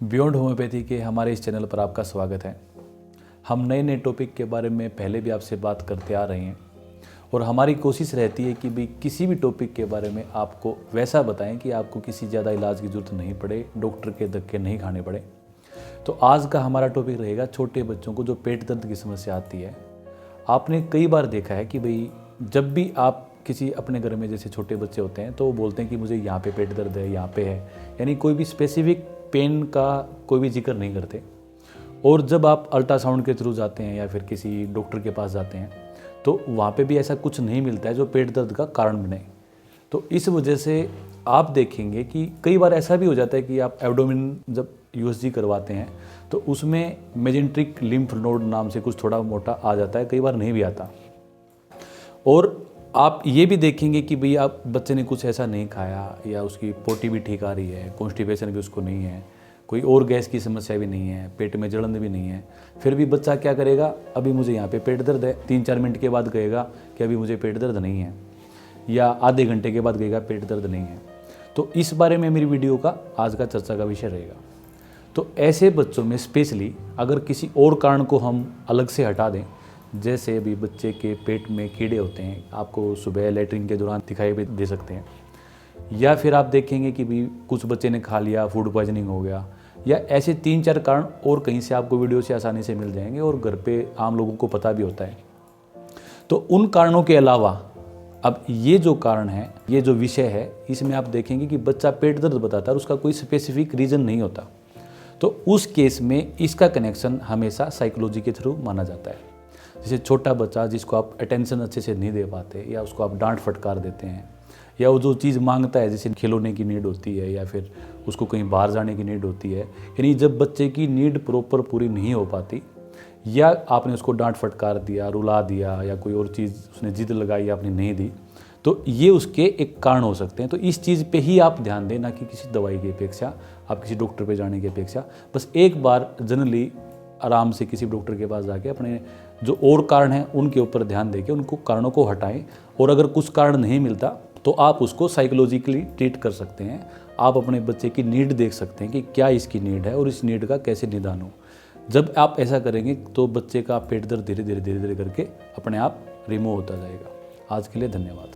Beyond homeopathy के हमारे इस चैनल पर आपका स्वागत है। हम नए नए टॉपिक के बारे में पहले भी आपसे बात करते आ रहे हैं और हमारी कोशिश रहती है कि भी किसी भी टॉपिक के बारे में आपको वैसा बताएं कि आपको किसी ज़्यादा इलाज की ज़रूरत नहीं पड़े, डॉक्टर के धक्के नहीं खाने पड़े। तो आज का हमारा टॉपिक रहेगा छोटे बच्चों को जो पेट दर्द की समस्या आती है। आपने कई बार देखा है कि भाई जब भी आप किसी अपने घर में जैसे छोटे बच्चे होते हैं तो वो बोलते हैं कि मुझे यहाँ पे पेट दर्द है, यहाँ पे है, यानी कोई भी स्पेसिफिक पेन का कोई भी जिक्र नहीं करते। और जब आप अल्ट्रासाउंड के थ्रू जाते हैं या फिर किसी डॉक्टर के पास जाते हैं तो वहाँ पे भी ऐसा कुछ नहीं मिलता है जो पेट दर्द का कारण बने। तो इस वजह से आप देखेंगे कि कई बार ऐसा भी हो जाता है कि आप एब्डोमेन जब यूएसजी करवाते हैं तो उसमें मेजेंट्रिक लिम्फ नोड नाम से कुछ थोड़ा मोटा आ जाता है, कई बार नहीं भी आता। और आप ये भी देखेंगे कि भाई आप बच्चे ने कुछ ऐसा नहीं खाया या उसकी पोटी भी ठीक आ रही है, कॉन्स्टिपेशन भी उसको नहीं है, कोई और गैस की समस्या भी नहीं है, पेट में जलन भी नहीं है, फिर भी बच्चा क्या करेगा, अभी मुझे यहाँ पे पेट दर्द है, 3-4 मिनट के बाद कहेगा कि अभी मुझे पेट दर्द नहीं है, या आधे घंटे के बाद कहेगा पेट दर्द नहीं है। तो इस बारे में मेरी वीडियो का आज का चर्चा का विषय रहेगा। तो ऐसे बच्चों में स्पेशली अगर किसी और कारण को हम अलग से हटा दें, जैसे अभी बच्चे के पेट में कीड़े होते हैं, आपको सुबह लेटरिन के दौरान दिखाई भी दे सकते हैं, या फिर आप देखेंगे कि भी कुछ बच्चे ने खा लिया, फूड पॉइजनिंग हो गया, या ऐसे 3-4 कारण और कहीं से आपको वीडियो से आसानी से मिल जाएंगे और घर पे आम लोगों को पता भी होता है। तो उन कारणों के अलावा अब ये जो कारण है, ये जो विषय है, इसमें आप देखेंगे कि बच्चा पेट दर्द बताता है और उसका कोई स्पेसिफिक रीज़न नहीं होता। तो उस केस में इसका कनेक्शन हमेशा साइकोलॉजी के थ्रू माना जाता है। जैसे छोटा बच्चा जिसको आप अटेंशन अच्छे से नहीं दे पाते, या उसको आप डांट फटकार देते हैं, या वो जो चीज़ मांगता है जैसे खिलौने की नीड होती है या फिर उसको कहीं बाहर जाने की नीड होती है, यानी जब बच्चे की नीड प्रॉपर पूरी नहीं हो पाती, या आपने उसको डांट फटकार दिया, रुला दिया, या कोई और चीज़ उसने जिद लगाई आपने नहीं दी, तो ये उसके एक कारण हो सकते हैं। तो इस चीज़ पे ही आप ध्यान दें, ना कि किसी दवाई की अपेक्षा, आप किसी डॉक्टर पे जाने की अपेक्षा। बस एक बार जनरली आराम से किसी डॉक्टर के पास जाके अपने जो और कारण हैं उनके ऊपर ध्यान देके उनको कारणों को हटाएं। और अगर कुछ कारण नहीं मिलता तो आप उसको साइकोलॉजिकली ट्रीट कर सकते हैं। आप अपने बच्चे की नीड देख सकते हैं कि क्या इसकी नीड है और इस नीड का कैसे निदान हो। जब आप ऐसा करेंगे तो बच्चे का पेट दर्द धीरे धीरे करके अपने आप रिमूव होता जाएगा। आज के लिए धन्यवाद।